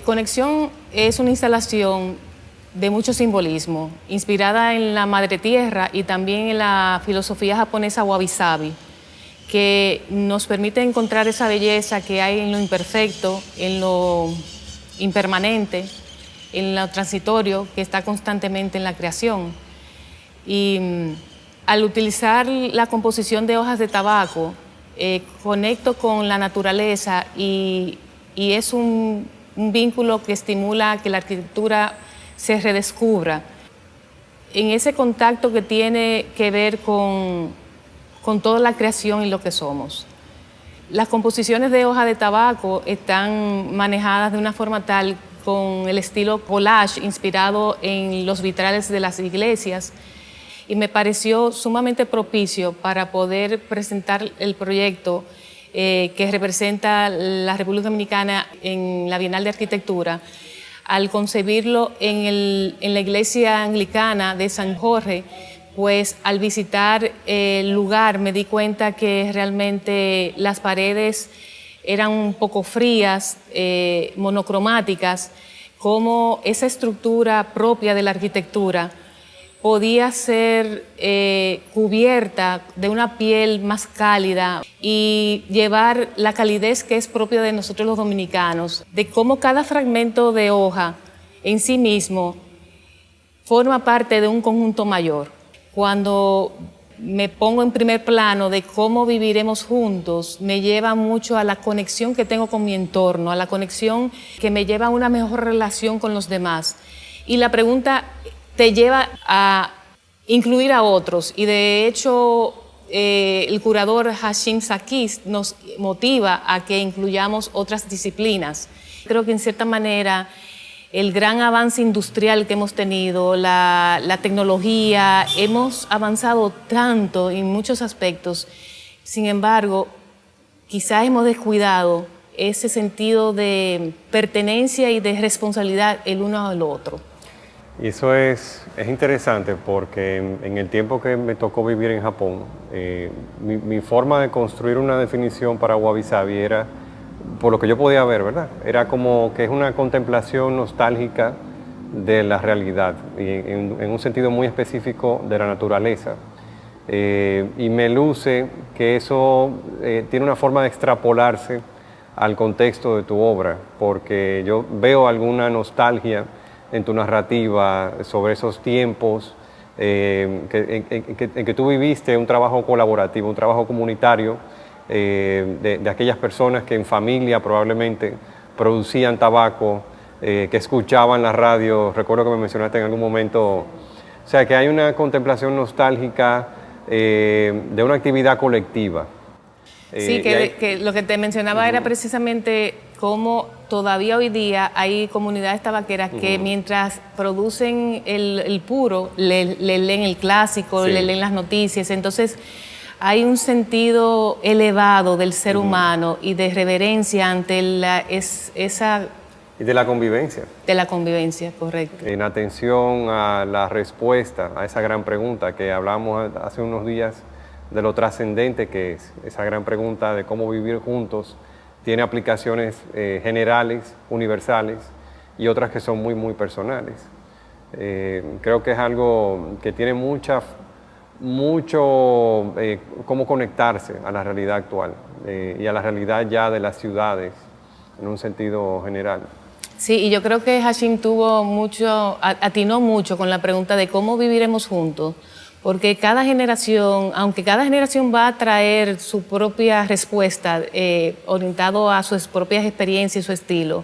Conexión es una instalación de mucho simbolismo, inspirada en la Madre Tierra y también en la filosofía japonesa wabi-sabi, que nos permite encontrar esa belleza que hay en lo imperfecto, en lo impermanente, en lo transitorio que está constantemente en la creación. Y al utilizar la composición de hojas de tabaco, conecto con la naturaleza y es un vínculo que estimula que la arquitectura se redescubra. En ese contacto que tiene que ver con toda la creación y lo que somos. Las composiciones de hoja de tabaco están manejadas de una forma tal con el estilo collage inspirado en los vitrales de las iglesias y me pareció sumamente propicio para poder presentar el proyecto que representa la República Dominicana en la Bienal de Arquitectura, al concebirlo en la iglesia anglicana de San Jorge. Pues al visitar el lugar me di cuenta que realmente las paredes eran un poco frías, monocromáticas, como esa estructura propia de la arquitectura podía ser cubierta de una piel más cálida y llevar la calidez que es propia de nosotros los dominicanos, de cómo cada fragmento de hoja en sí mismo forma parte de un conjunto mayor. Cuando me pongo en primer plano de cómo viviremos juntos, me lleva mucho a la conexión que tengo con mi entorno, a la conexión que me lleva a una mejor relación con los demás. Y la pregunta te lleva a incluir a otros. Y de hecho, el curador Hashim Sakis nos motiva a que incluyamos otras disciplinas. Creo que en cierta manera el gran avance industrial que hemos tenido, la tecnología, hemos avanzado tanto en muchos aspectos. Sin embargo, quizás hemos descuidado ese sentido de pertenencia y de responsabilidad el uno al otro. Y eso es interesante porque en el tiempo que me tocó vivir en Japón, mi forma de construir una definición para wabi-sabi era, por lo que yo podía ver, ¿verdad? Era como que es una contemplación nostálgica de la realidad, y en un sentido muy específico de la naturaleza. Y me luce que eso tiene una forma de extrapolarse al contexto de tu obra, porque yo veo alguna nostalgia en tu narrativa sobre esos tiempos en que tú viviste un trabajo colaborativo, un trabajo comunitario de aquellas personas que en familia probablemente producían tabaco, que escuchaban la radio. Recuerdo que me mencionaste en algún momento, o sea, que hay una contemplación nostálgica de una actividad colectiva. Sí, que lo que te mencionaba era precisamente cómo todavía hoy día hay comunidades tabaqueras que mientras producen el puro, le leen el clásico, le leen las noticias. Entonces hay un sentido elevado del ser humano y de reverencia ante esa... Y de la convivencia. De la convivencia, correcto. En atención a la respuesta a esa gran pregunta que hablamos hace unos días, de lo trascendente que es esa gran pregunta de cómo vivir juntos, tiene aplicaciones generales, universales, y otras que son muy, muy personales. Creo que es algo que tiene mucho cómo conectarse a la realidad actual y a la realidad ya de las ciudades en un sentido general. Sí, y yo creo que Hashim atinó mucho con la pregunta de cómo viviremos juntos, porque cada generación, aunque cada generación va a traer su propia respuesta orientado a sus propias experiencias y su estilo,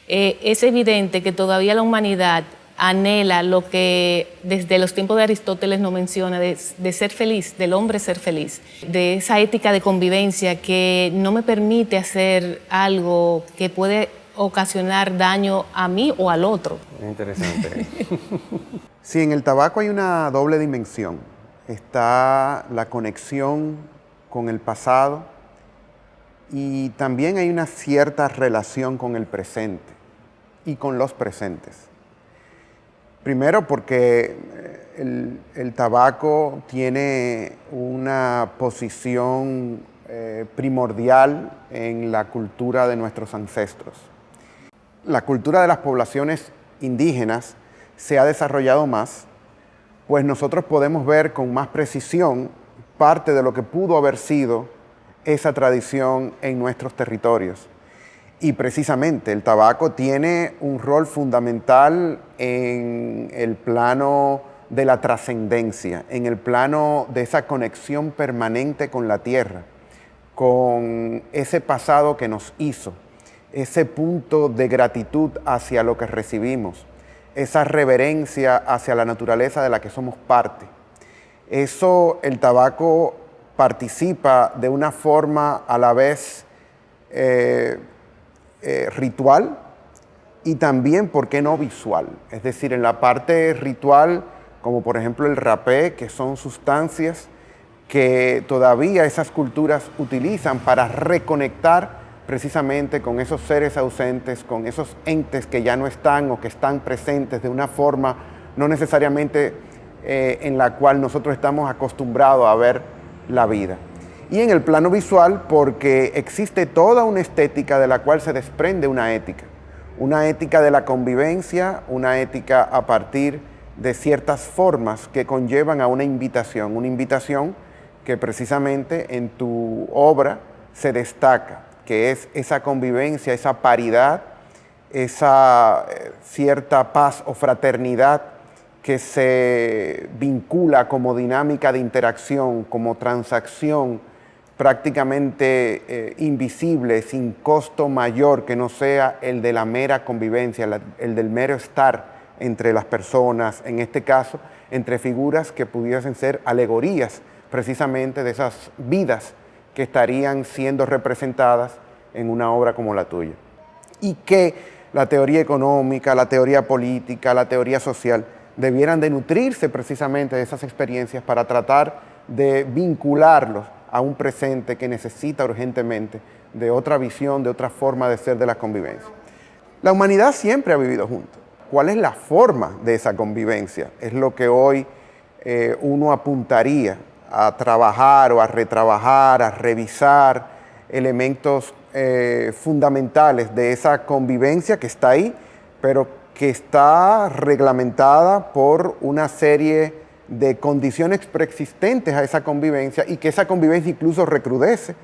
es evidente que todavía la humanidad anhela lo que desde los tiempos de Aristóteles nos menciona, de ser feliz, del hombre ser feliz, de esa ética de convivencia que no me permite hacer algo que puede ocasionar daño a mí o al otro. Es interesante. Sí, en el tabaco hay una doble dimensión. Está la conexión con el pasado y también hay una cierta relación con el presente y con los presentes. Primero porque el tabaco tiene una posición primordial en la cultura de nuestros ancestros. la cultura de las poblaciones indígenas se ha desarrollado más, pues nosotros podemos ver con más precisión parte de lo que pudo haber sido esa tradición en nuestros territorios. Y precisamente el tabaco tiene un rol fundamental en el plano de la trascendencia, en el plano de esa conexión permanente con la tierra, con ese pasado que nos hizo, ese punto de gratitud hacia lo que recibimos, esa reverencia hacia la naturaleza de la que somos parte. Eso, el tabaco participa de una forma a la vez ritual y también, ¿por qué no, visual? Es decir, en la parte ritual, como por ejemplo el rapé, que son sustancias que todavía esas culturas utilizan para reconectar precisamente con esos seres ausentes, con esos entes que ya no están o que están presentes de una forma no necesariamente en la cual nosotros estamos acostumbrados a ver la vida. Y en el plano visual, porque existe toda una estética de la cual se desprende una ética de la convivencia, una ética a partir de ciertas formas que conllevan a una invitación que precisamente en tu obra se destaca, que es esa convivencia, esa paridad, esa cierta paz o fraternidad que se vincula como dinámica de interacción, como transacción prácticamente invisible, sin costo mayor que no sea el de la mera convivencia, el del mero estar entre las personas, en este caso, entre figuras que pudiesen ser alegorías precisamente de esas vidas que estarían siendo representadas en una obra como la tuya. Y que la teoría económica, la teoría política, la teoría social debieran de nutrirse precisamente de esas experiencias para tratar de vincularlos a un presente que necesita urgentemente de otra visión, de otra forma de ser de la convivencia. La humanidad siempre ha vivido juntos. ¿Cuál es la forma de esa convivencia? Es lo que hoy uno apuntaría a trabajar o a retrabajar, a revisar elementos fundamentales de esa convivencia que está ahí, pero que está reglamentada por una serie de condiciones preexistentes a esa convivencia y que esa convivencia incluso recrudece,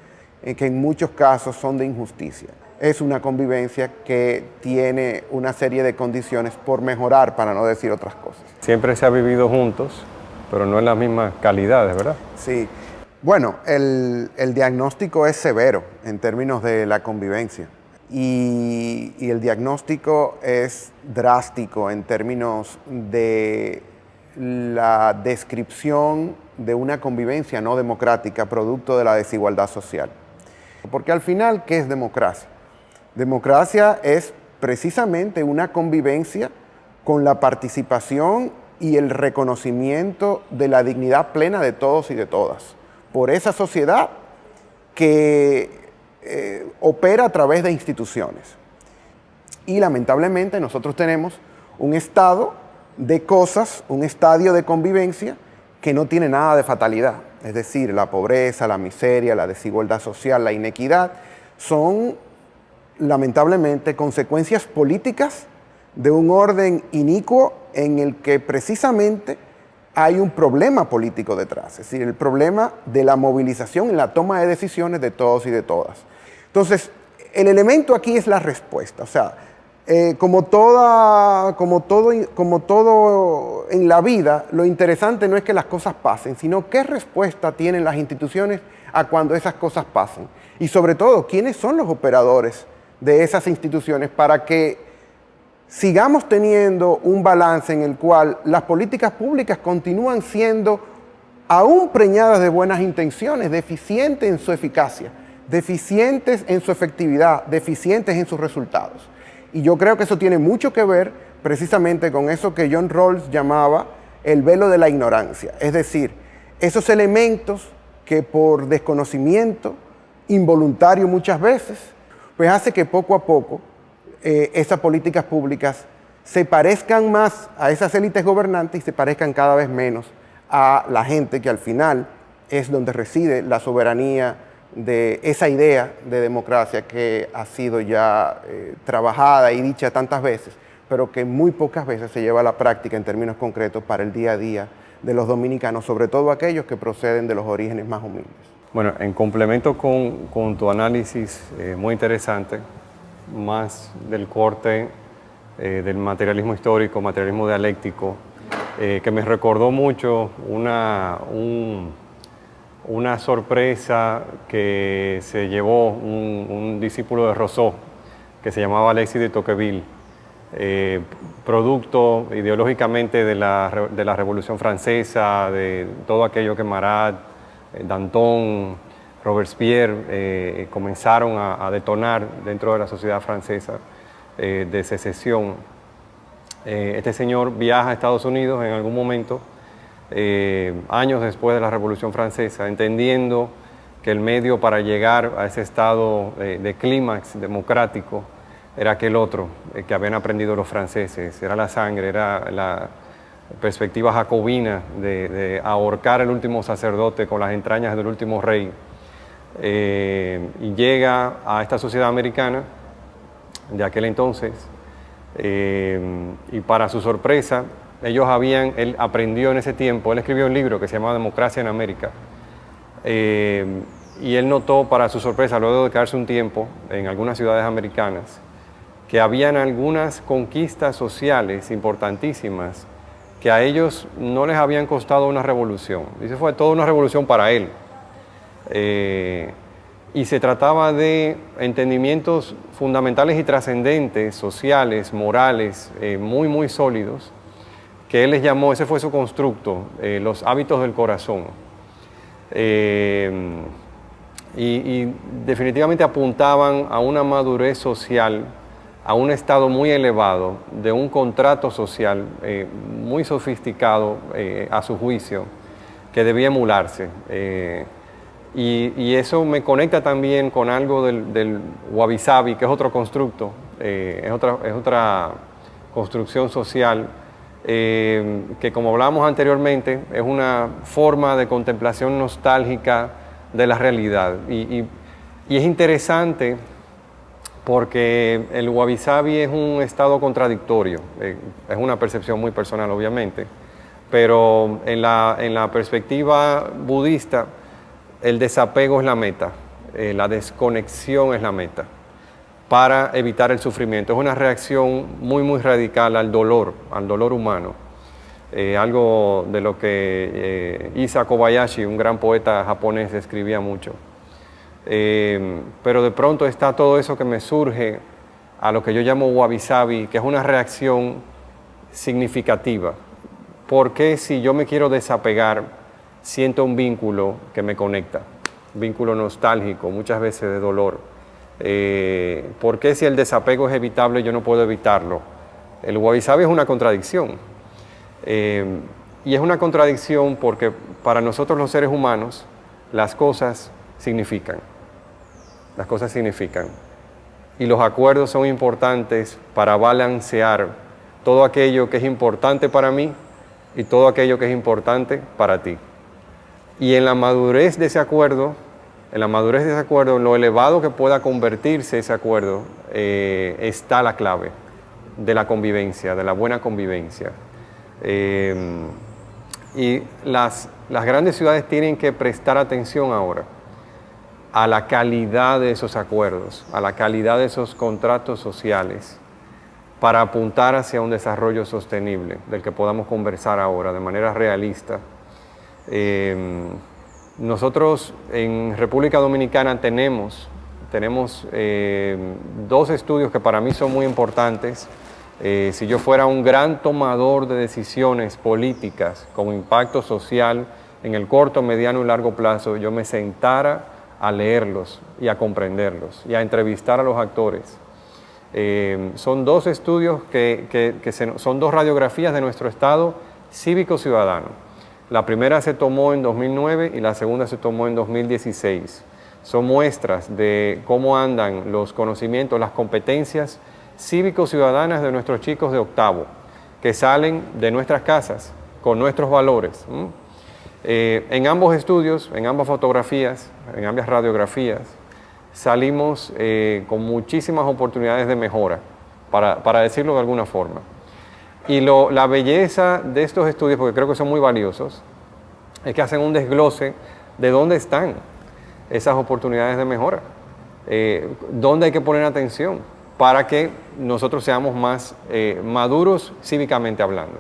que en muchos casos son de injusticia. Es una convivencia que tiene una serie de condiciones por mejorar, para no decir otras cosas. Siempre se ha vivido juntos, pero no en las mismas calidades, ¿verdad? Sí. Bueno, el diagnóstico es severo en términos de la convivencia y el diagnóstico es drástico en términos de la descripción de una convivencia no democrática producto de la desigualdad social. Porque al final, ¿qué es democracia? Democracia es precisamente una convivencia con la participación y el reconocimiento de la dignidad plena de todos y de todas, por esa sociedad que opera a través de instituciones. Y lamentablemente nosotros tenemos un estado de cosas, un estadio de convivencia que no tiene nada de fatalidad. Es decir, la pobreza, la miseria, la desigualdad social, la inequidad, son lamentablemente consecuencias políticas de un orden inicuo en el que precisamente hay un problema político detrás, es decir, el problema de la movilización en la toma de decisiones de todos y de todas. Entonces, el elemento aquí es la respuesta, o sea, como todo en la vida, lo interesante no es que las cosas pasen, sino qué respuesta tienen las instituciones a cuando esas cosas pasen. Y sobre todo, quiénes son los operadores de esas instituciones para que sigamos teniendo un balance en el cual las políticas públicas continúan siendo aún preñadas de buenas intenciones, deficientes en su eficacia, deficientes en su efectividad, deficientes en sus resultados. Y yo creo que eso tiene mucho que ver precisamente con eso que John Rawls llamaba el velo de la ignorancia. Es decir, esos elementos que por desconocimiento, involuntario muchas veces, pues hace que poco a poco esas políticas públicas se parezcan más a esas élites gobernantes y se parezcan cada vez menos a la gente que al final es donde reside la soberanía de esa idea de democracia que ha sido ya trabajada y dicha tantas veces, pero que muy pocas veces se lleva a la práctica en términos concretos para el día a día de los dominicanos, sobre todo aquellos que proceden de los orígenes más humildes. Bueno, en complemento con tu análisis muy interesante, más del corte del materialismo histórico, materialismo dialéctico, que me recordó mucho una sorpresa que se llevó un discípulo de Rousseau, que se llamaba Alexis de Tocqueville, producto ideológicamente de la Revolución Francesa, de todo aquello que Marat, Danton, Robespierre comenzaron a detonar dentro de la sociedad francesa de secesión. Este señor viaja a Estados Unidos en algún momento, años después de la Revolución Francesa, entendiendo que el medio para llegar a ese estado de clímax democrático era aquel otro que habían aprendido los franceses, era la sangre, era la perspectiva jacobina de ahorcar al último sacerdote con las entrañas del último rey. Y llega a esta sociedad americana de aquel entonces, y para su sorpresa, él aprendió en ese tiempo, él escribió un libro que se llama Democracia en América, y él notó, para su sorpresa, luego de quedarse un tiempo en algunas ciudades americanas, que habían algunas conquistas sociales importantísimas que a ellos no les habían costado una revolución. Dice, fue toda una revolución para él. Y se trataba de entendimientos fundamentales y trascendentes, sociales, morales, muy, muy sólidos, que él les llamó, ese fue su constructo, los hábitos del corazón. Y definitivamente apuntaban a una madurez social, a un estado muy elevado de un contrato social muy sofisticado a su juicio, que debía emularse. Y eso me conecta también con algo del wabi sabi, que es otro constructo, es otra construcción social, que como hablábamos anteriormente, es una forma de contemplación nostálgica de la realidad. Y es interesante porque el wabi sabi es un estado contradictorio, es una percepción muy personal obviamente, pero en la perspectiva budista, el desapego es la meta, la desconexión es la meta, para evitar el sufrimiento. Es una reacción muy, muy radical al dolor humano. Algo de lo que Issa Kobayashi, un gran poeta japonés, escribía mucho. Pero de pronto está todo eso que me surge a lo que yo llamo wabi sabi, que es una reacción significativa. Porque si yo me quiero desapegar, siento un vínculo que me conecta, un vínculo nostálgico, muchas veces de dolor. ¿Por qué si el desapego es evitable yo no puedo evitarlo? El wabi sabi es una contradicción. Y es una contradicción porque para nosotros los seres humanos las cosas significan. Las cosas significan. Y los acuerdos son importantes para balancear todo aquello que es importante para mí y todo aquello que es importante para ti. Y en la madurez de ese acuerdo, en lo elevado que pueda convertirse ese acuerdo, está la clave de la convivencia, de la buena convivencia. Y las grandes ciudades tienen que prestar atención ahora a la calidad de esos acuerdos, a la calidad de esos contratos sociales, para apuntar hacia un desarrollo sostenible, del que podamos conversar ahora de manera realista. Nosotros en República Dominicana tenemos dos estudios que para mí son muy importantes. Si yo fuera un gran tomador de decisiones políticas con impacto social en el corto, mediano y largo plazo, yo me sentara a leerlos y a comprenderlos y a entrevistar a los actores. Son dos estudios son dos radiografías de nuestro estado cívico-ciudadano. La primera se tomó en 2009 y la segunda se tomó en 2016. Son muestras de cómo andan los conocimientos, las competencias cívico-ciudadanas de nuestros chicos de octavo, que salen de nuestras casas con nuestros valores. En ambos estudios, en ambas fotografías, en ambas radiografías, salimos con muchísimas oportunidades de mejora, para decirlo de alguna forma. Y la belleza de estos estudios, porque creo que son muy valiosos, es que hacen un desglose de dónde están esas oportunidades de mejora, dónde hay que poner atención para que nosotros seamos más maduros cívicamente hablando,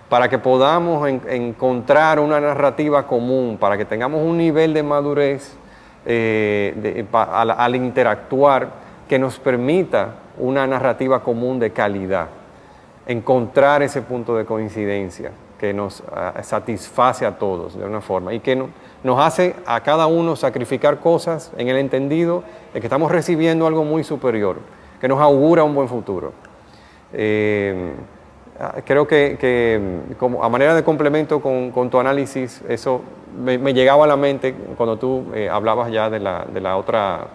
para que podamos encontrar una narrativa común, para que tengamos un nivel de madurez al interactuar que nos permita una narrativa común de calidad, encontrar ese punto de coincidencia que nos satisface a todos de una forma y que nos hace a cada uno sacrificar cosas en el entendido de que estamos recibiendo algo muy superior, que nos augura un buen futuro. Creo que como a manera de complemento con tu análisis, eso me llegaba a la mente cuando tú hablabas ya de la otra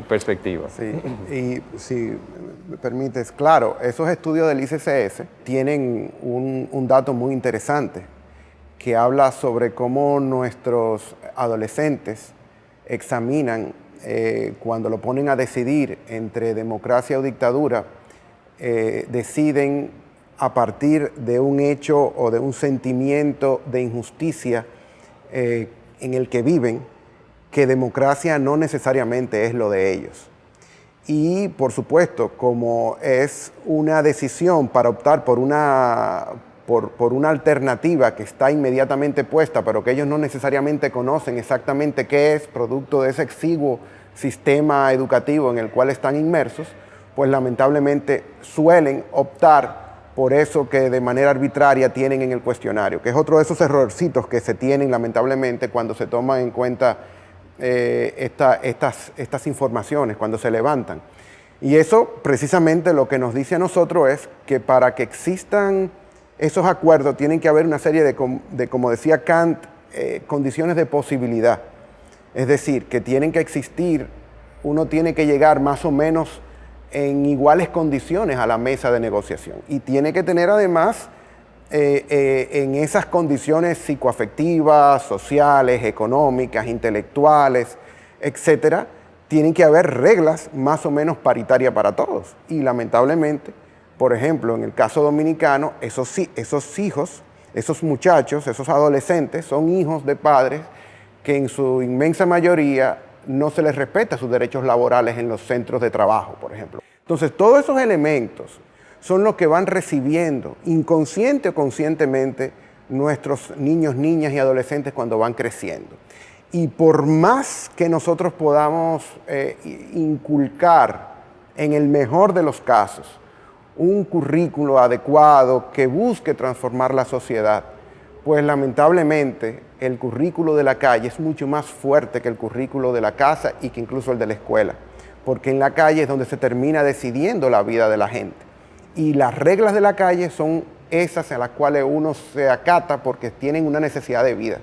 perspectiva. Sí, y si me permites, claro, esos estudios del ICCS tienen un dato muy interesante que habla sobre cómo nuestros adolescentes examinan cuando lo ponen a decidir entre democracia o dictadura, deciden a partir de un hecho o de un sentimiento de injusticia en el que viven, que democracia no necesariamente es lo de ellos. Y por supuesto, como es una decisión para optar por una alternativa que está inmediatamente puesta, pero que ellos no necesariamente conocen exactamente qué es, producto de ese exiguo sistema educativo en el cual están inmersos, pues lamentablemente suelen optar por eso que de manera arbitraria tienen en el cuestionario, que es otro de esos errorcitos que se tienen lamentablemente cuando se toman en cuenta estas informaciones, cuando se levantan. Y eso precisamente lo que nos dice a nosotros es que para que existan esos acuerdos tienen que haber una serie de como decía Kant, condiciones de posibilidad. Es decir, que tienen que existir, uno tiene que llegar más o menos en iguales condiciones a la mesa de negociación. Y tiene que tener además en esas condiciones psicoafectivas, sociales, económicas, intelectuales, etcétera, tienen que haber reglas más o menos paritarias para todos. Y lamentablemente, por ejemplo, en el caso dominicano, esos hijos, esos muchachos, esos adolescentes son hijos de padres que en su inmensa mayoría no se les respeta sus derechos laborales en los centros de trabajo, por ejemplo. Entonces, todos esos elementos son los que van recibiendo inconsciente o conscientemente nuestros niños, niñas y adolescentes cuando van creciendo. Y por más que nosotros podamos inculcar, en el mejor de los casos, un currículo adecuado que busque transformar la sociedad, pues lamentablemente el currículo de la calle es mucho más fuerte que el currículo de la casa y que incluso el de la escuela, porque en la calle es donde se termina decidiendo la vida de la gente. Y las reglas de la calle son esas a las cuales uno se acata porque tienen una necesidad de vida.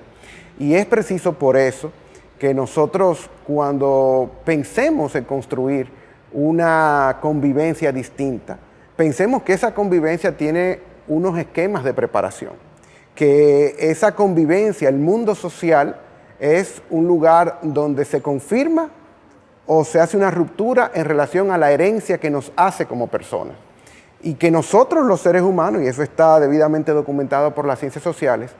Y es preciso por eso que nosotros cuando pensemos en construir una convivencia distinta, pensemos que esa convivencia tiene unos esquemas de preparación, que esa convivencia, el mundo social, es un lugar donde se confirma o se hace una ruptura en relación a la herencia que nos hace como personas. Y que nosotros los seres humanos, y eso está debidamente documentado por las ciencias sociales,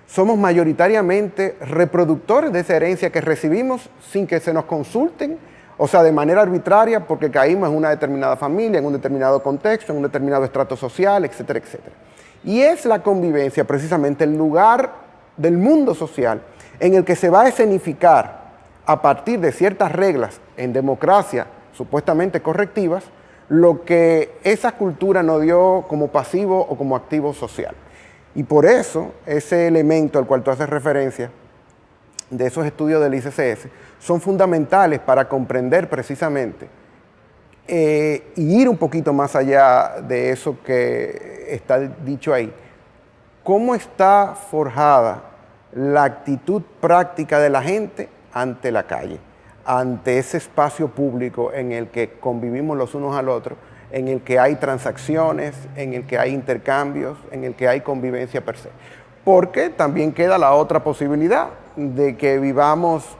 somos mayoritariamente reproductores de esa herencia que recibimos sin que se nos consulten, o sea, de manera arbitraria, porque caímos en una determinada familia, en un determinado contexto, en un determinado estrato social, etcétera, etcétera. Y es la convivencia precisamente el lugar del mundo social en el que se va a escenificar a partir de ciertas reglas en democracia supuestamente correctivas, lo que esa cultura nos dio como pasivo o como activo social. Y por eso, ese elemento al cual tú haces referencia, de esos estudios del ICCS, son fundamentales para comprender precisamente y ir un poquito más allá de eso que está dicho ahí. ¿Cómo está forjada la actitud práctica de la gente ante la calle, ante ese espacio público en el que convivimos los unos al otro, en el que hay transacciones, en el que hay intercambios, en el que hay convivencia per se? porque también queda la otra posibilidad de que vivamos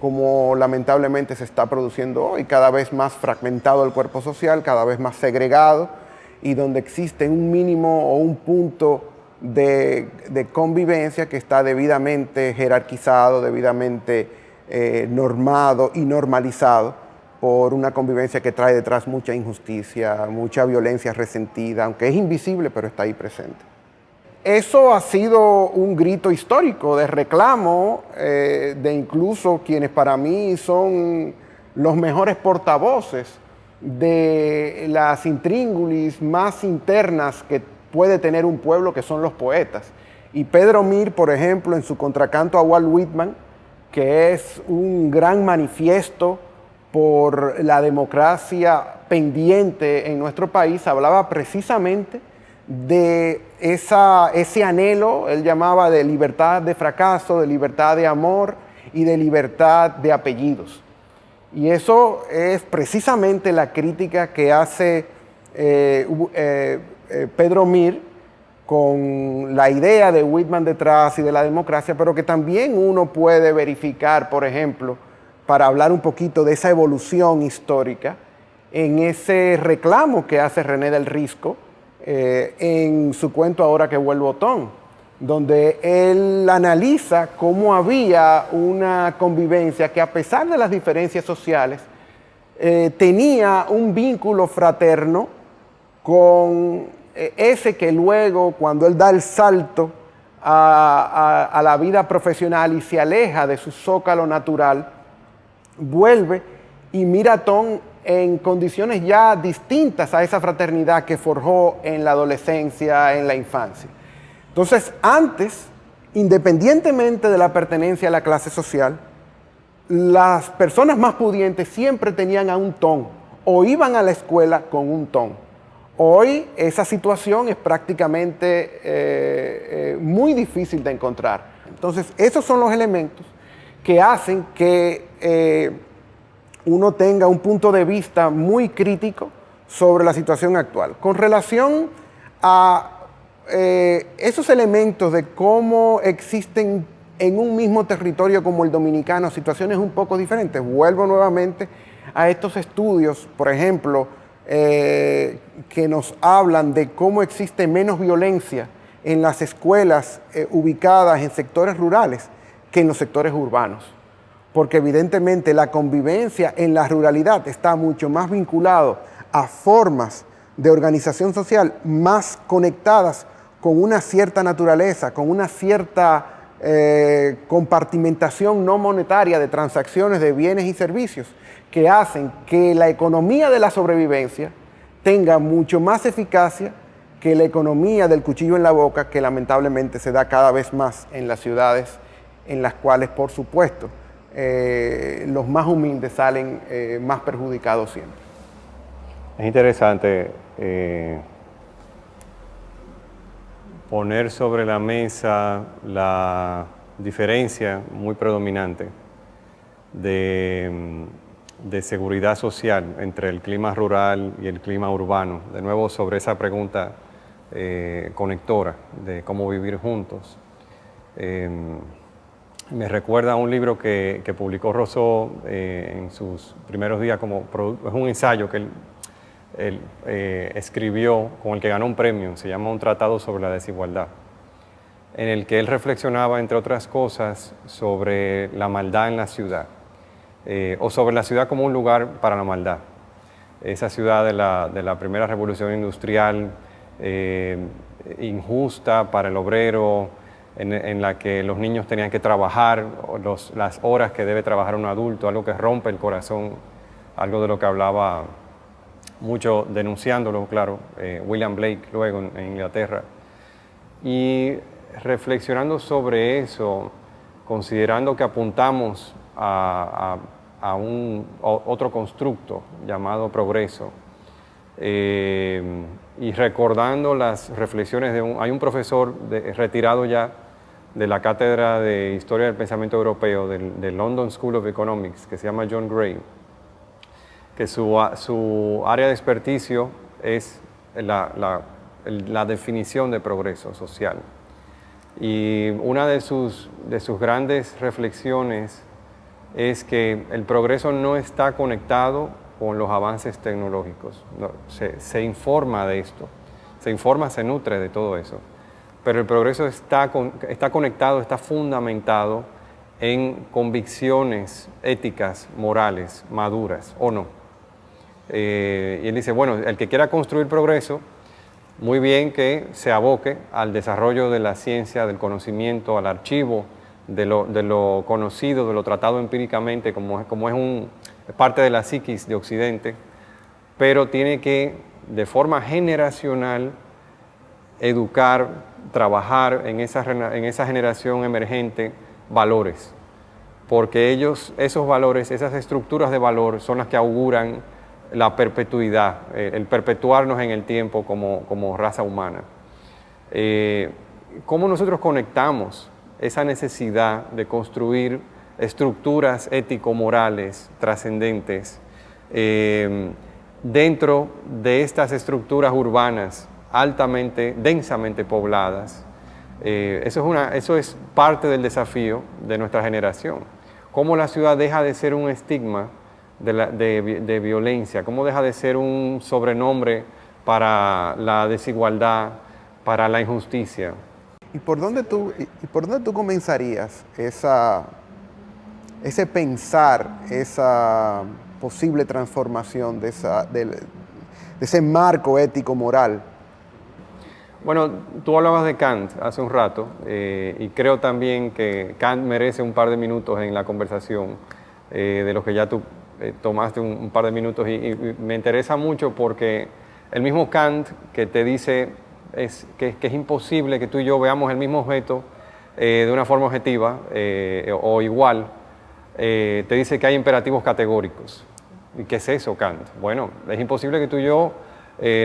como lamentablemente se está produciendo hoy, cada vez más fragmentado el cuerpo social, cada vez más segregado, y donde existe un mínimo o un punto de convivencia que está debidamente jerarquizado, debidamente normado y normalizado por una convivencia que trae detrás mucha injusticia, mucha violencia resentida, aunque es invisible, pero está ahí presente. Eso ha sido un grito histórico de reclamo de incluso quienes para mí son los mejores portavoces de las intríngulis más internas que puede tener un pueblo, que son los poetas. Y Pedro Mir, por ejemplo, en su contracanto a Walt Whitman, que es un gran manifiesto por la democracia pendiente en nuestro país, hablaba precisamente de ese anhelo, él llamaba de libertad de fracaso, de libertad de amor y de libertad de apellidos. Y eso es precisamente la crítica que hace Pedro Mir con la idea de Whitman detrás y de la democracia, pero que también uno puede verificar, por ejemplo, para hablar un poquito de esa evolución histórica, en ese reclamo que hace René del Risco, en su cuento Ahora que vuelvo Tom, donde él analiza cómo había una convivencia que, a pesar de las diferencias sociales, tenía un vínculo fraterno con ese que luego, cuando él da el salto a la vida profesional y se aleja de su zócalo natural, vuelve y mira a Tom en condiciones ya distintas a esa fraternidad que forjó en la adolescencia, en la infancia. Entonces, antes, independientemente de la pertenencia a la clase social, las personas más pudientes siempre tenían a un Tom o iban a la escuela con un Tom. Hoy esa situación es prácticamente muy difícil de encontrar. Entonces, esos son los elementos que hacen que uno tenga un punto de vista muy crítico sobre la situación actual. Con relación a esos elementos de cómo existen en un mismo territorio como el dominicano situaciones un poco diferentes, vuelvo nuevamente a estos estudios, por ejemplo, que nos hablan de cómo existe menos violencia en las escuelas ubicadas en sectores rurales que en los sectores urbanos, porque evidentemente la convivencia en la ruralidad está mucho más vinculado a formas de organización social más conectadas con una cierta naturaleza, con una cierta compartimentación no monetaria de transacciones de bienes y servicios, que hacen que la economía de la sobrevivencia tenga mucho más eficacia que la economía del cuchillo en la boca, que lamentablemente se da cada vez más en las ciudades, en las cuales, por supuesto, los más humildes salen más perjudicados siempre. Es interesante poner sobre la mesa la diferencia muy predominante de seguridad social entre el clima rural y el clima urbano. De nuevo, sobre esa pregunta conectora de cómo vivir juntos. Me recuerda a un libro que publicó Rousseau en sus primeros días, es un ensayo que él escribió, con el que ganó un premio, se llama Un tratado sobre la desigualdad, en el que él reflexionaba, entre otras cosas, sobre la maldad en la ciudad, o sobre la ciudad como un lugar para la maldad. Esa ciudad de la primera revolución industrial, injusta para el obrero, en la que los niños tenían que trabajar las horas que debe trabajar un adulto, algo que rompe el corazón, algo de lo que hablaba mucho, denunciándolo, claro, William Blake luego en Inglaterra. Y reflexionando sobre eso, considerando que apuntamos a otro constructo llamado progreso, y recordando las reflexiones hay un profesor retirado ya de la Cátedra de Historia del Pensamiento Europeo del London School of Economics, que se llama John Gray, que su área de experticio es la definición de progreso social. Y una de sus grandes reflexiones es que el progreso no está conectado con los avances tecnológicos. No, se informa de esto, se nutre de todo eso. Pero el progreso está conectado, está fundamentado en convicciones éticas, morales, maduras, ¿o no? Y él dice, bueno, el que quiera construir progreso, muy bien que se aboque al desarrollo de la ciencia, del conocimiento, al archivo de lo conocido, de lo tratado empíricamente, como es parte de la psiquis de Occidente, pero tiene que, de forma generacional, educar, trabajar en esa generación emergente valores, porque esos valores, esas estructuras de valor son las que auguran la perpetuidad, el perpetuarnos en el tiempo como raza humana. ¿Cómo nosotros conectamos esa necesidad de construir estructuras ético-morales trascendentes dentro de estas estructuras urbanas densamente pobladas? Eso es parte del desafío de nuestra generación. Cómo la ciudad deja de ser un estigma de violencia, cómo deja de ser un sobrenombre para la desigualdad, para la injusticia. ¿Y por dónde tú comenzarías ese pensar, esa posible transformación de ese marco ético-moral? Bueno, tú hablabas de Kant hace un rato y creo también que Kant merece un par de minutos en la conversación, de los que ya tú tomaste un par de minutos y me interesa mucho porque el mismo Kant que te dice que es imposible que tú y yo veamos el mismo objeto de una forma objetiva o igual, te dice que hay imperativos categóricos. ¿Y qué es eso, Kant? Bueno, es imposible que tú y yo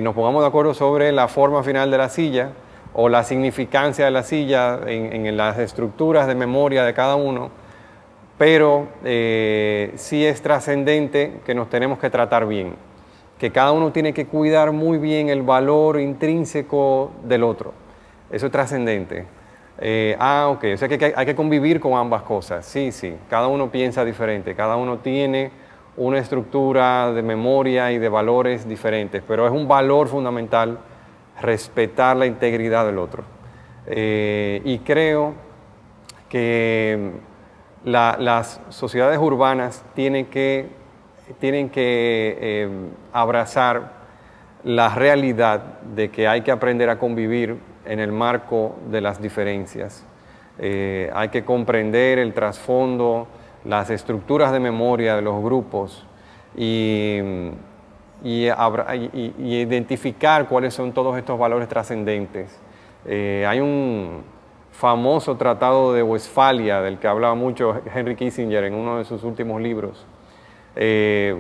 nos pongamos de acuerdo sobre la forma final de la silla o la significancia de la silla en las estructuras de memoria de cada uno, pero sí es trascendente que nos tenemos que tratar bien, que cada uno tiene que cuidar muy bien el valor intrínseco del otro. Eso es trascendente. Ok, o sea que hay que convivir con ambas cosas. Sí, cada uno piensa diferente, cada uno tiene una estructura de memoria y de valores diferentes, pero es un valor fundamental respetar la integridad del otro. Y creo que las sociedades urbanas tienen que abrazar la realidad de que hay que aprender a convivir en el marco de las diferencias. Hay que comprender el trasfondo, las estructuras de memoria de los grupos y identificar cuáles son todos estos valores trascendentes. Hay un famoso tratado de Westfalia, del que hablaba mucho Henry Kissinger en uno de sus últimos libros,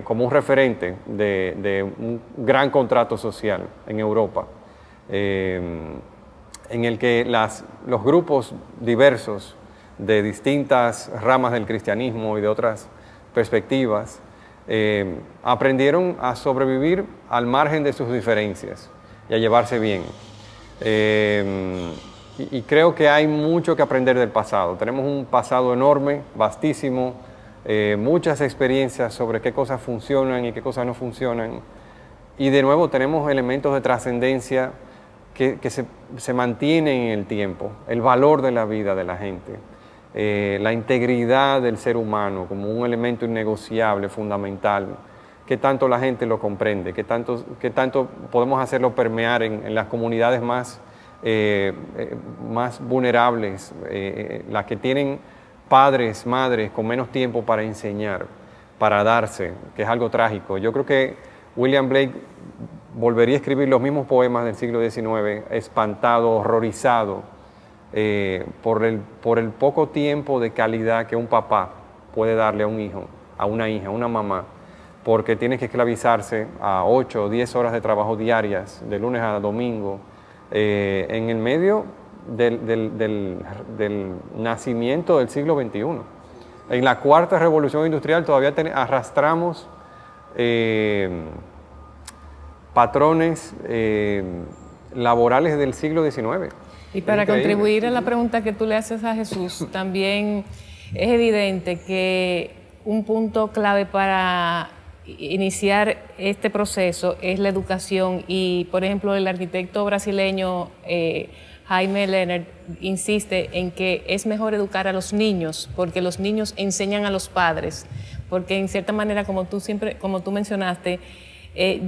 como un referente de un gran contrato social en Europa, en el que los grupos diversos de distintas ramas del cristianismo y de otras perspectivas aprendieron a sobrevivir al margen de sus diferencias y a llevarse bien. Y creo que hay mucho que aprender del pasado. Tenemos un pasado enorme, vastísimo, muchas experiencias sobre qué cosas funcionan y qué cosas no funcionan. Y de nuevo tenemos elementos de trascendencia que se mantienen en el tiempo, el valor de la vida de la gente, la integridad del ser humano como un elemento innegociable, fundamental, qué tanto la gente lo comprende, qué tanto podemos hacerlo permear en las comunidades más vulnerables, las que tienen padres, madres con menos tiempo para enseñar, para darse, que es algo trágico. Yo creo que William Blake volvería a escribir los mismos poemas del siglo XIX, espantado, horrorizado por el poco tiempo de calidad que un papá puede darle a un hijo, a una hija, a una mamá, porque tiene que esclavizarse a 8 o 10 horas de trabajo diarias, de lunes a domingo, en el medio del nacimiento del siglo XXI. En la cuarta revolución industrial todavía arrastramos patrones laborales del siglo XIX. Y para Increíble. contribuir a la pregunta que tú le haces a Jesús, también es evidente que un punto clave para iniciar este proceso es la educación y, por ejemplo, el arquitecto brasileño Jaime Lerner insiste en que es mejor educar a los niños porque los niños enseñan a los padres, porque en cierta manera, como tú mencionaste,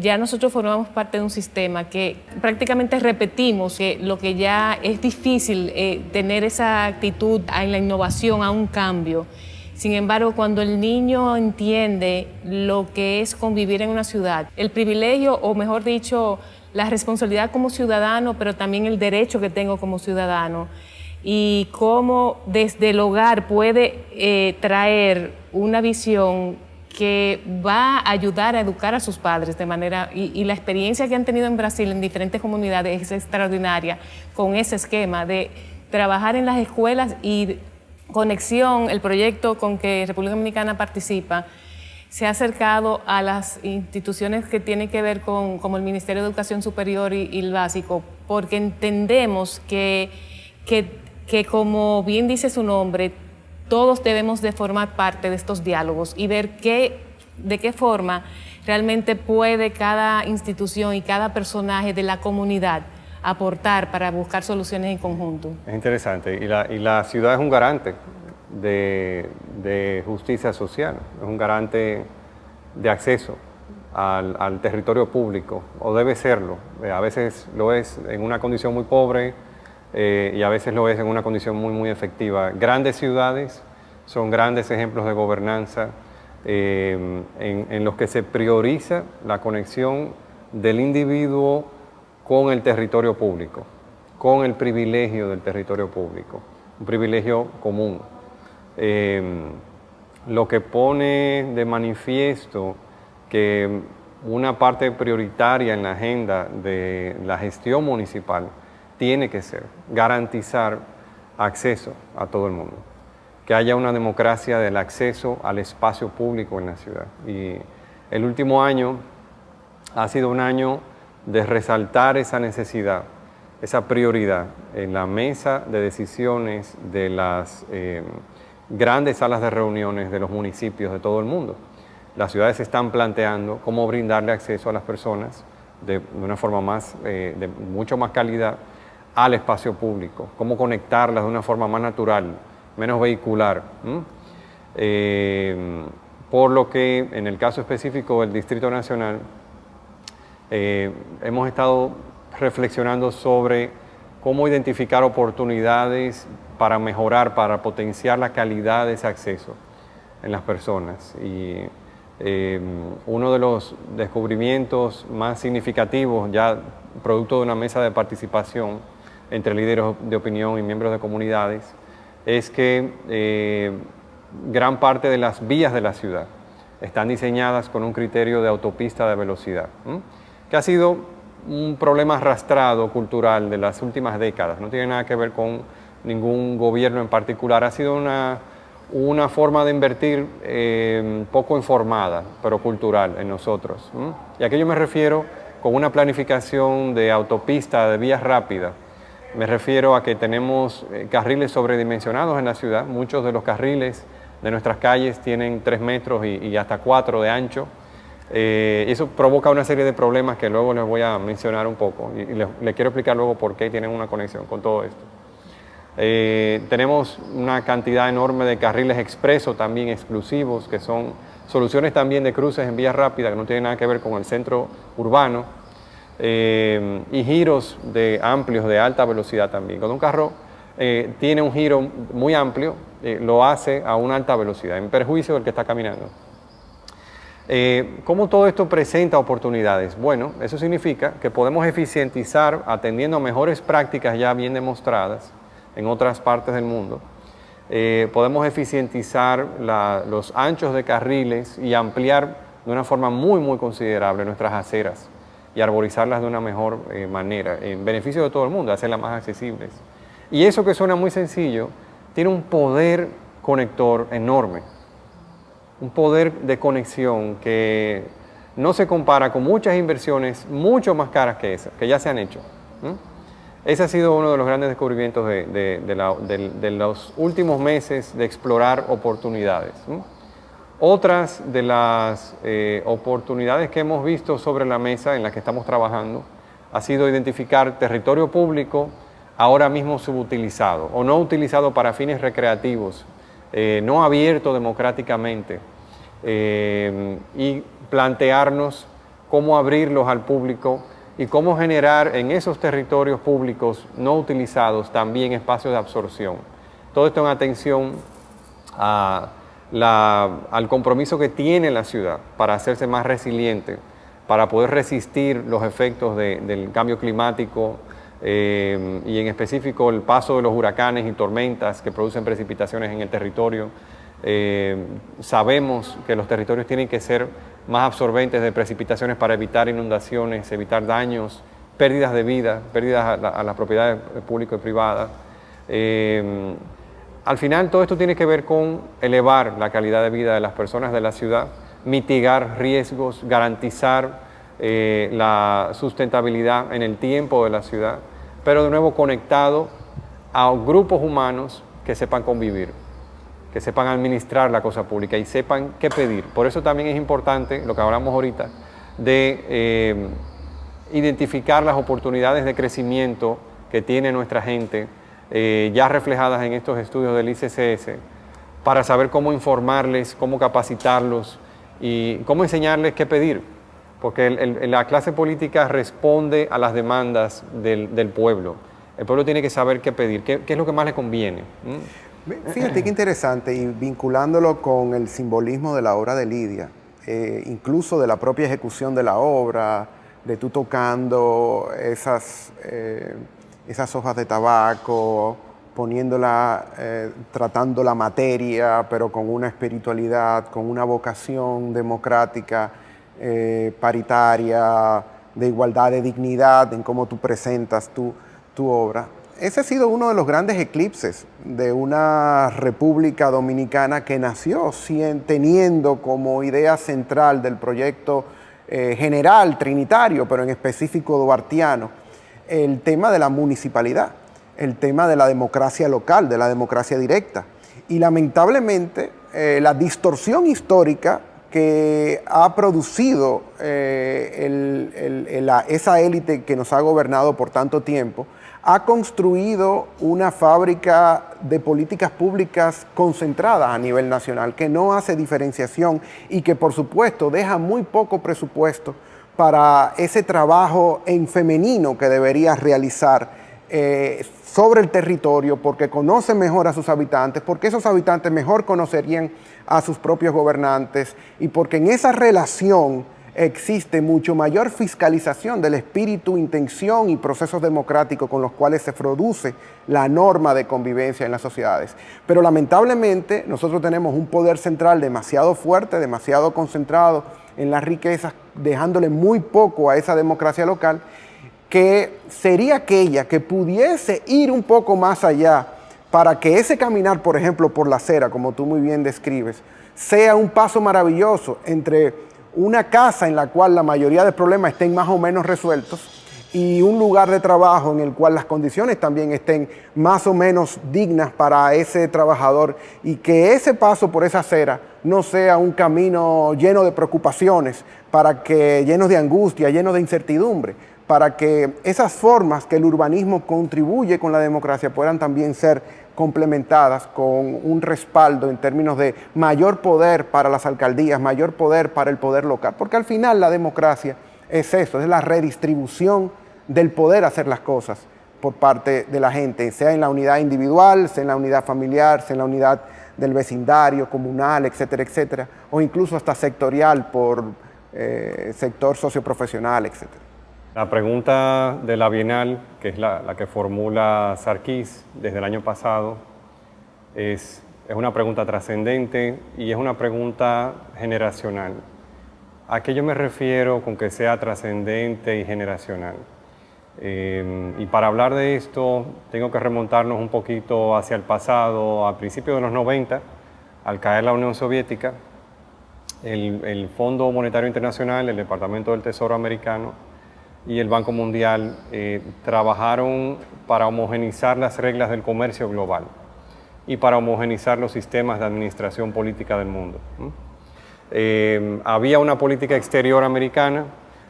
ya nosotros formamos parte de un sistema que prácticamente repetimos que lo que ya es difícil tener esa actitud en la innovación, a un cambio. Sin embargo, cuando el niño entiende lo que es convivir en una ciudad, el privilegio, o mejor dicho, la responsabilidad como ciudadano, pero también el derecho que tengo como ciudadano, y cómo desde el hogar puede traer una visión que va a ayudar a educar a sus padres de manera, y la experiencia que han tenido en Brasil en diferentes comunidades es extraordinaria con ese esquema de trabajar en las escuelas y conexión. El proyecto con que República Dominicana participa se ha acercado a las instituciones que tienen que ver con, como el Ministerio de Educación Superior y el básico, porque entendemos que como bien dice su nombre, todos debemos de formar parte de estos diálogos y ver de qué forma realmente puede cada institución y cada personaje de la comunidad aportar para buscar soluciones en conjunto. Es interesante. Y la ciudad es un garante de justicia social, es un garante de acceso al territorio público, o debe serlo. A veces lo es en una condición muy pobre, y a veces lo es en una condición muy, muy efectiva. Grandes ciudades son grandes ejemplos de gobernanza en los que se prioriza la conexión del individuo con el territorio público, con el privilegio del territorio público, un privilegio común. Lo que pone de manifiesto que una parte prioritaria en la agenda de la gestión municipal tiene que ser garantizar acceso a todo el mundo, que haya una democracia del acceso al espacio público en la ciudad. Y el último año ha sido un año de resaltar esa necesidad, esa prioridad en la mesa de decisiones de las grandes salas de reuniones de los municipios de todo el mundo. Las ciudades se están planteando cómo brindarle acceso a las personas de una forma de mucho más calidad al espacio público, cómo conectarlas de una forma más natural, menos vehicular. Por lo que en el caso específico del Distrito Nacional, hemos estado reflexionando sobre cómo identificar oportunidades para mejorar, para potenciar la calidad de ese acceso en las personas. Y uno de los descubrimientos más significativos, ya producto de una mesa de participación entre líderes de opinión y miembros de comunidades, es que gran parte de las vías de la ciudad están diseñadas con un criterio de autopista de velocidad, que ha sido un problema arrastrado cultural de las últimas décadas. No tiene nada que ver con ningún gobierno en particular. Ha sido una forma de invertir poco informada, pero cultural en nosotros. Y a qué yo me refiero con una planificación de autopista, de vías rápidas. Me refiero a que tenemos carriles sobredimensionados en la ciudad. Muchos de los carriles de nuestras calles tienen 3 metros y hasta 4 de ancho. Eso provoca una serie de problemas que luego les voy a mencionar un poco y les quiero explicar luego por qué tienen una conexión con todo esto. Tenemos una cantidad enorme de carriles expresos también exclusivos, que son soluciones también de cruces en vías rápidas que no tienen nada que ver con el centro urbano, y giros amplios de alta velocidad también. Cuando un carro tiene un giro muy amplio, lo hace a una alta velocidad, en perjuicio del que está caminando. ¿Cómo todo esto presenta oportunidades? Bueno, eso significa que podemos eficientizar atendiendo a mejores prácticas ya bien demostradas en otras partes del mundo. Podemos eficientizar los anchos de carriles y ampliar de una forma muy, muy considerable nuestras aceras y arborizarlas de una mejor manera, en beneficio de todo el mundo, hacerlas más accesibles. Y eso que suena muy sencillo, tiene un poder conector enorme, un poder de conexión que no se compara con muchas inversiones mucho más caras que esas, que ya se han hecho. Ese ha sido uno de los grandes descubrimientos de los últimos meses de explorar oportunidades. Otras de las oportunidades que hemos visto sobre la mesa en las que estamos trabajando ha sido identificar territorio público ahora mismo subutilizado o no utilizado para fines recreativos, no abierto democráticamente, y plantearnos cómo abrirlos al público y cómo generar en esos territorios públicos no utilizados también espacios de absorción. Todo esto en atención al compromiso que tiene la ciudad para hacerse más resiliente, para poder resistir los efectos del cambio climático y en específico el paso de los huracanes y tormentas que producen precipitaciones en el territorio. Sabemos que los territorios tienen que ser más absorbentes de precipitaciones para evitar inundaciones, evitar daños, pérdidas de vida, pérdidas a las propiedades públicas y privadas. Al final todo esto tiene que ver con elevar la calidad de vida de las personas de la ciudad, mitigar riesgos, garantizar la sustentabilidad en el tiempo de la ciudad, pero de nuevo conectado a grupos humanos que sepan convivir, que sepan administrar la cosa pública y sepan qué pedir. Por eso también es importante, lo que hablamos ahorita, de identificar las oportunidades de crecimiento que tiene nuestra gente, ya reflejadas en estos estudios del ICCS, para saber cómo informarles, cómo capacitarlos y cómo enseñarles qué pedir. Porque la clase política responde a las demandas del pueblo. El pueblo tiene que saber qué pedir, qué es lo que más le conviene. Fíjate qué interesante, y vinculándolo con el simbolismo de la obra de Lidia, incluso de la propia ejecución de la obra, de tú tocando esas hojas de tabaco, poniéndola, tratando la materia, pero con una espiritualidad, con una vocación democrática, paritaria, de igualdad, de dignidad en cómo tú presentas tu obra. Ese ha sido uno de los grandes eclipses de una República Dominicana que nació teniendo como idea central del proyecto general, trinitario, pero en específico duartiano, el tema de la municipalidad, el tema de la democracia local, de la democracia directa. Y lamentablemente la distorsión histórica que ha producido esa élite que nos ha gobernado por tanto tiempo, ha construido una fábrica de políticas públicas concentradas a nivel nacional, que no hace diferenciación y que por supuesto deja muy poco presupuesto para ese trabajo en femenino que debería realizar sobre el territorio, porque conoce mejor a sus habitantes, porque esos habitantes mejor conocerían a sus propios gobernantes y porque en esa relación existe mucho mayor fiscalización del espíritu, intención y procesos democráticos con los cuales se produce la norma de convivencia en las sociedades. Pero lamentablemente nosotros tenemos un poder central demasiado fuerte, demasiado concentrado en las riquezas, dejándole muy poco a esa democracia local, que sería aquella que pudiese ir un poco más allá para que ese caminar, por ejemplo, por la acera, como tú muy bien describes, sea un paso maravilloso entre una casa en la cual la mayoría de problemas estén más o menos resueltos y un lugar de trabajo en el cual las condiciones también estén más o menos dignas para ese trabajador, y que ese paso por esa acera no sea un camino lleno de preocupaciones, llenos de angustia, llenos de incertidumbre, para que esas formas que el urbanismo contribuye con la democracia puedan también ser complementadas con un respaldo en términos de mayor poder para las alcaldías, mayor poder para el poder local, porque al final la democracia es eso, es la redistribución del poder hacer las cosas por parte de la gente, sea en la unidad individual, sea en la unidad familiar, sea en la unidad del vecindario, comunal, etcétera, etcétera, o incluso hasta sectorial por sector socioprofesional, etcétera. La pregunta de la Bienal, que es la que formula Sarkis desde el año pasado, es una pregunta trascendente y es una pregunta generacional. ¿A qué yo me refiero con que sea trascendente y generacional? Y para hablar de esto, tengo que remontarnos un poquito hacia el pasado, a principios de los 90, al caer la Unión Soviética, el Fondo Monetario Internacional, el Departamento del Tesoro americano, y el Banco Mundial trabajaron para homogeneizar las reglas del comercio global y para homogeneizar los sistemas de administración política del mundo. Había una política exterior americana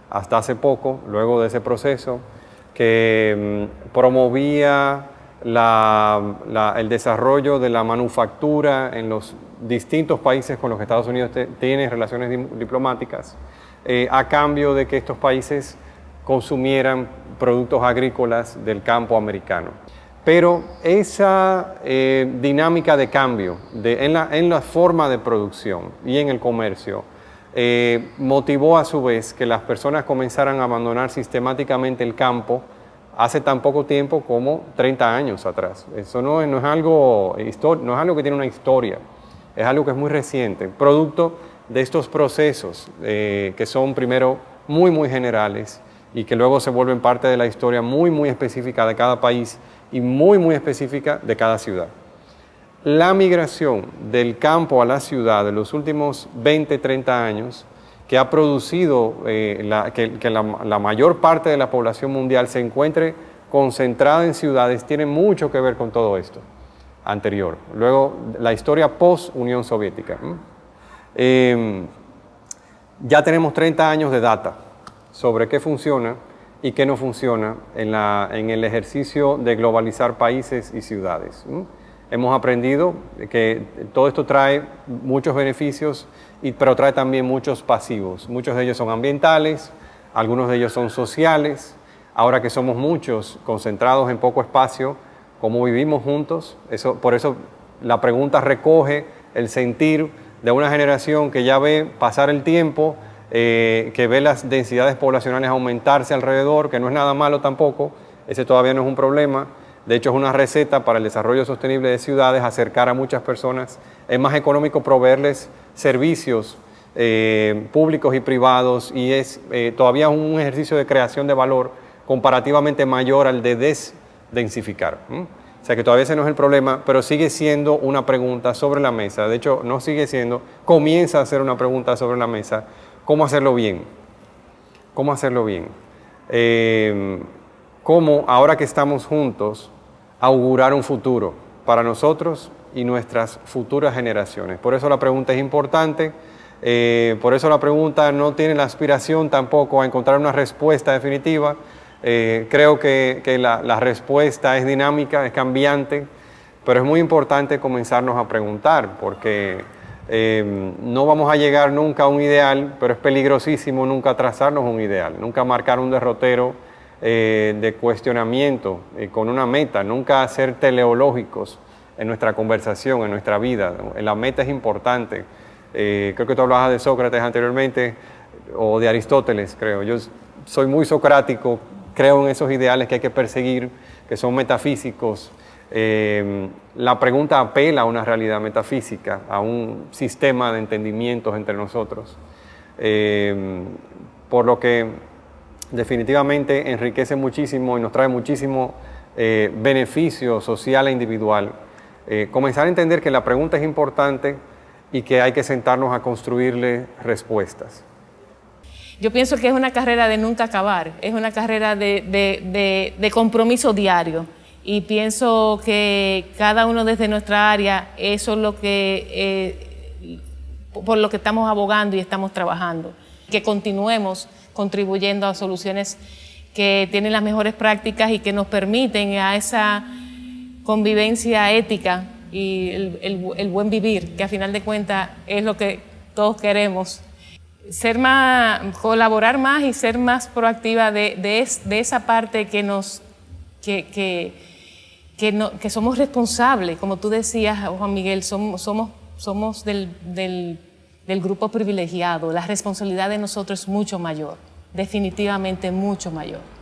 hasta hace poco, luego de ese proceso, que promovía el desarrollo de la manufactura en los distintos países con los que Estados Unidos tiene relaciones diplomáticas, a cambio de que estos países consumieran productos agrícolas del campo americano. Pero esa dinámica de cambio en la forma de producción y en el comercio motivó a su vez que las personas comenzaran a abandonar sistemáticamente el campo hace tan poco tiempo como 30 años atrás. Eso no es algo que tiene una historia, es algo que es muy reciente, producto de estos procesos que son primero muy generales y que luego se vuelven parte de la historia muy específica de cada país y muy específica de cada ciudad. La migración del campo a la ciudad de los últimos 20, 30 años, que ha producido que la mayor parte de la población mundial se encuentre concentrada en ciudades, tiene mucho que ver con todo esto anterior. Luego, la historia post-Unión Soviética. Ya tenemos 30 años de data sobre qué funciona y qué no funciona en el ejercicio de globalizar países y ciudades. Hemos aprendido que todo esto trae muchos beneficios, pero trae también muchos pasivos. Muchos de ellos son ambientales, algunos de ellos son sociales. Ahora que somos muchos concentrados en poco espacio, ¿cómo vivimos juntos? Por eso la pregunta recoge el sentir de una generación que ya ve pasar el tiempo, que ve las densidades poblacionales aumentarse alrededor, que no es nada malo tampoco, ese todavía no es un problema. De hecho, es una receta para el desarrollo sostenible de ciudades, acercar a muchas personas. Es más económico proveerles servicios públicos y privados y es todavía un ejercicio de creación de valor comparativamente mayor al de desdensificar. O sea que todavía ese no es el problema, pero sigue siendo una pregunta sobre la mesa. De hecho, no sigue siendo, comienza a ser una pregunta sobre la mesa. ¿Cómo hacerlo bien? ¿Cómo hacerlo bien? ¿Cómo, ahora que estamos juntos, augurar un futuro para nosotros y nuestras futuras generaciones? Por eso la pregunta es importante, por eso la pregunta no tiene la aspiración tampoco a encontrar una respuesta definitiva. Creo que la respuesta es dinámica, es cambiante, pero es muy importante comenzarnos a preguntar, porque no vamos a llegar nunca a un ideal, pero es peligrosísimo nunca trazarnos un ideal, nunca marcar un derrotero de cuestionamiento con una meta, nunca ser teleológicos en nuestra conversación, en nuestra vida. La meta es importante. Creo que tú hablabas de Sócrates anteriormente, o de Aristóteles, creo. Yo soy muy socrático, creo en esos ideales que hay que perseguir, que son metafísicos. La pregunta apela a una realidad metafísica, a un sistema de entendimientos entre nosotros. Por lo que definitivamente enriquece muchísimo y nos trae muchísimo beneficio social e individual. Comenzar a entender que la pregunta es importante y que hay que sentarnos a construirle respuestas. Yo pienso que es una carrera de nunca acabar, es una carrera de compromiso diario. Y pienso que cada uno desde nuestra área, eso es lo que, por lo que estamos abogando y estamos trabajando. Que continuemos contribuyendo a soluciones que tienen las mejores prácticas y que nos permiten a esa convivencia ética y el buen vivir, que a final de cuentas es lo que todos queremos. Colaborar más y ser más proactiva de esa parte que somos responsables, como tú decías, Juan Miguel, somos del grupo privilegiado. La responsabilidad de nosotros es mucho mayor, definitivamente mucho mayor.